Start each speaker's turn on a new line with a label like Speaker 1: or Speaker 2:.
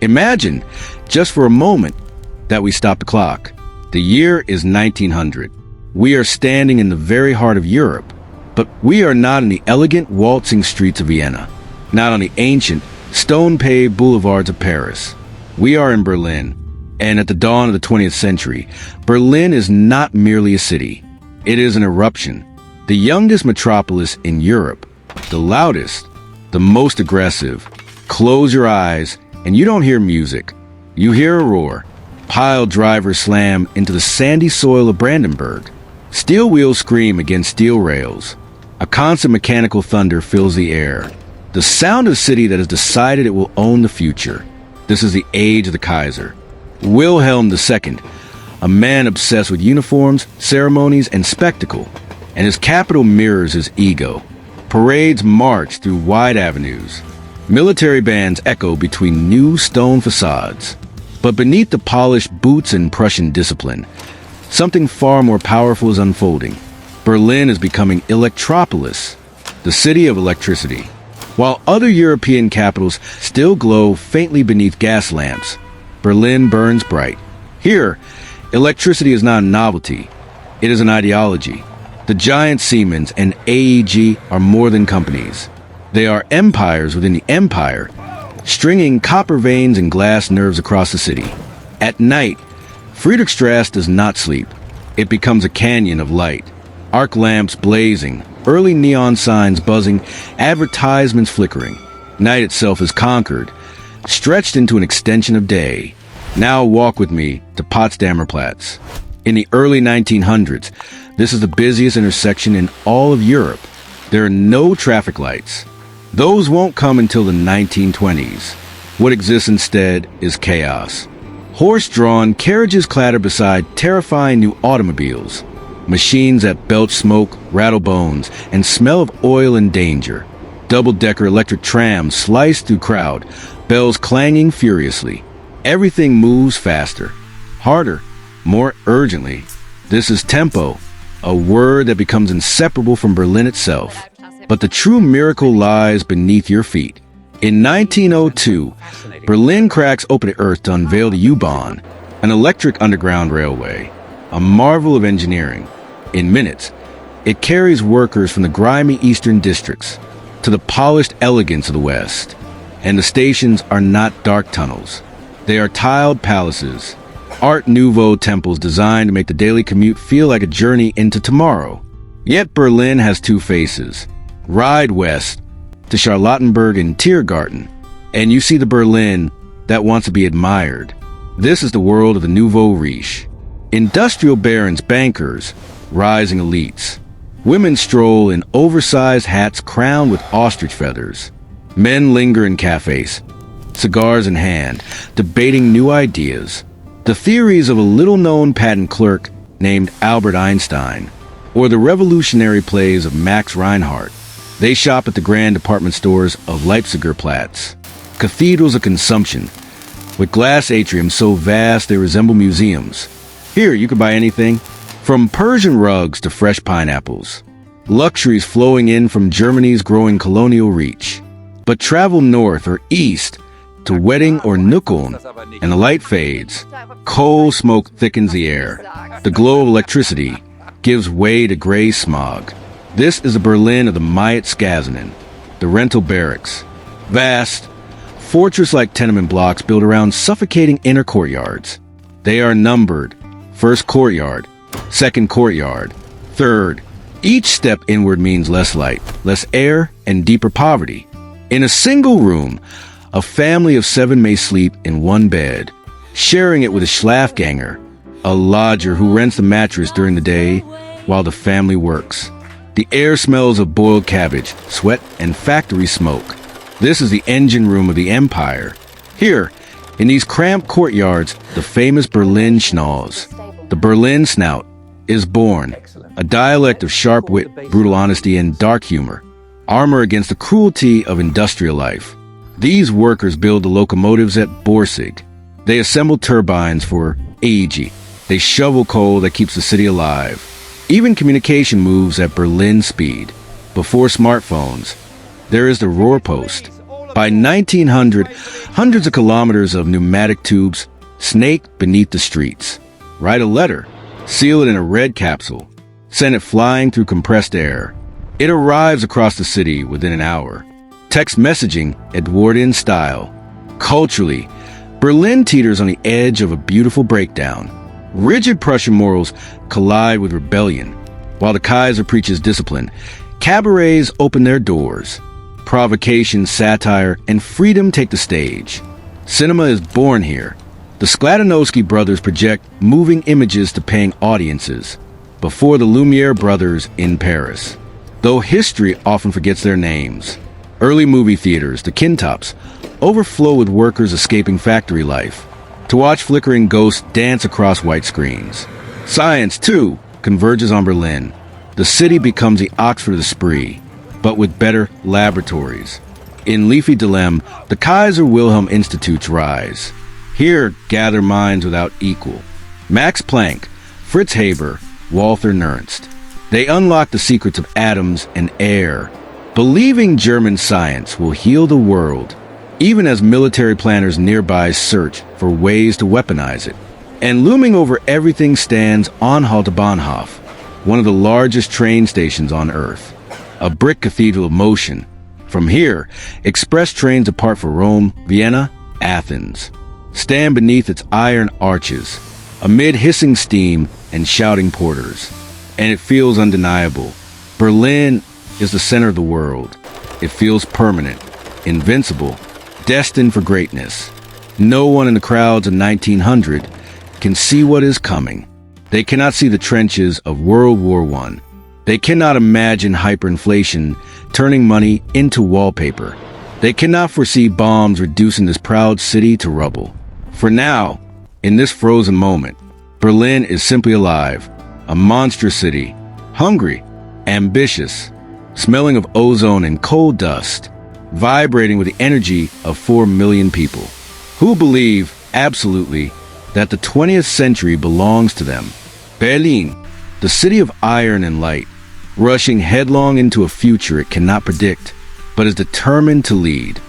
Speaker 1: Imagine, just for a moment, that we stop the clock. The year is 1900. We are standing in the very heart of Europe, but we are not in the elegant, waltzing streets of Vienna, not on the ancient, stone-paved boulevards of Paris. We are in Berlin, and at the dawn of the 20th century, Berlin is not merely a city. It is an eruption, the youngest metropolis in Europe, the loudest, the most aggressive. Close your eyes, and you don't hear music. You hear a roar. Pile drivers slam into the sandy soil of Brandenburg. Steel wheels scream against steel rails. A constant mechanical thunder fills the air. The sound of a city that has decided it will own the future. This is the age of the Kaiser. Wilhelm II, a man obsessed with uniforms, ceremonies, and spectacle, and his capital mirrors his ego. Parades march through wide avenues. Military bands echo between new stone facades. But beneath the polished boots and Prussian discipline, something far more powerful is unfolding. Berlin is becoming Electropolis, the city of electricity. While other European capitals still glow faintly beneath gas lamps, Berlin burns bright. Here, electricity is not a novelty. It is an ideology. The giant Siemens and AEG are more than companies. They are empires within the empire, stringing copper veins and glass nerves across the city. At night, Friedrichstrasse does not sleep. It becomes a canyon of light. Arc lamps blazing, early neon signs buzzing, advertisements flickering. Night itself is conquered, stretched into an extension of day. Now walk with me to Potsdamer Platz. In the early 1900s, this is the busiest intersection in all of Europe. There are no traffic lights. Those won't come until the 1920s. What exists instead is chaos. Horse-drawn carriages clatter beside terrifying new automobiles. Machines that belch smoke, rattle bones, and smell of oil and danger. Double-decker electric trams slice through crowd, bells clanging furiously. Everything moves faster, harder, more urgently. This is tempo, a word that becomes inseparable from Berlin itself. But the true miracle lies beneath your feet. In 1902, Berlin cracks open the earth to unveil the U-Bahn, an electric underground railway, a marvel of engineering. In minutes, it carries workers from the grimy eastern districts to the polished elegance of the west. And the stations are not dark tunnels. They are tiled palaces, Art Nouveau temples designed to make the daily commute feel like a journey into tomorrow. Yet Berlin has two faces. Ride west to Charlottenburg and Tiergarten, and you see the Berlin that wants to be admired. This is the world of the Nouveau Riche. Industrial barons, bankers, rising elites. Women stroll in oversized hats crowned with ostrich feathers. Men linger in cafes, cigars in hand, debating new ideas. The theories of a little-known patent clerk named Albert Einstein, or the revolutionary plays of Max Reinhardt. They shop at the grand department stores of Leipziger Platz, cathedrals of consumption, with glass atriums so vast they resemble museums. Here, you can buy anything, from Persian rugs to fresh pineapples, luxuries flowing in from Germany's growing colonial reach. But travel north or east to Wedding or Nuckeln, and the light fades. Coal smoke thickens the air. The glow of electricity gives way to gray smog. This is the Berlin of the Majet-Skazenen, the rental barracks. Vast, fortress-like tenement blocks built around suffocating inner courtyards. They are numbered. First courtyard, second courtyard, third. Each step inward means less light, less air, and deeper poverty. In a single room, a family of 7 may sleep in one bed, sharing it with a Schlafgänger, a lodger who rents the mattress during the day while the family works. The air smells of boiled cabbage, sweat, and factory smoke. This is the engine room of the empire. Here, in these cramped courtyards, the famous Berlin schnauz, the Berlin snout, is born, a dialect of sharp wit, brutal honesty, and dark humor, armor against the cruelty of industrial life. These workers build the locomotives at Borsig. They assemble turbines for AEG. They shovel coal that keeps the city alive. Even communication moves at Berlin speed. Before smartphones, there is the Rohrpost, By 1900, hundreds of kilometers of pneumatic tubes snake beneath the streets. Write a letter, seal it in a red capsule, send it flying through compressed air. It arrives across the city within an hour. Text messaging, Edwardian style. Culturally, Berlin teeters on the edge of a beautiful breakdown. Rigid Prussian morals collide with rebellion. While the Kaiser preaches discipline, cabarets open their doors. Provocation, satire, and freedom take the stage. Cinema is born here. The Skladanowski brothers project moving images to paying audiences before the Lumiere brothers in Paris. Though history often forgets their names, early movie theaters, the Kintops, overflow with workers escaping factory life to watch flickering ghosts dance across white screens. Science, too, converges on Berlin. The city becomes the Oxford of the spree, but with better laboratories. In leafy Dilem, the Kaiser Wilhelm Institutes rise. Here gather minds without equal. Max Planck, Fritz Haber, Walther Nernst. They unlock the secrets of atoms and air, believing German science will heal the world, even as military planners nearby search for ways to weaponize it. And looming over everything stands Anhalter Bahnhof, one of the largest train stations on Earth. A brick cathedral of motion. From here, express trains depart for Rome, Vienna, Athens. Stand beneath its iron arches, amid hissing steam and shouting porters. And it feels undeniable. Berlin is the center of the world. It feels permanent, invincible, destined for greatness. No one in the crowds of 1900 can see what is coming. They cannot see the trenches of World War I. They cannot imagine hyperinflation turning money into wallpaper. They cannot foresee bombs reducing this proud city to rubble. For now, in this frozen moment, Berlin is simply alive, a monstrous city, hungry, ambitious, smelling of ozone and coal dust, vibrating with the energy of 4 million people who believe, absolutely, that the 20th century belongs to them. Berlin, the city of iron and light, rushing headlong into a future it cannot predict, but is determined to lead.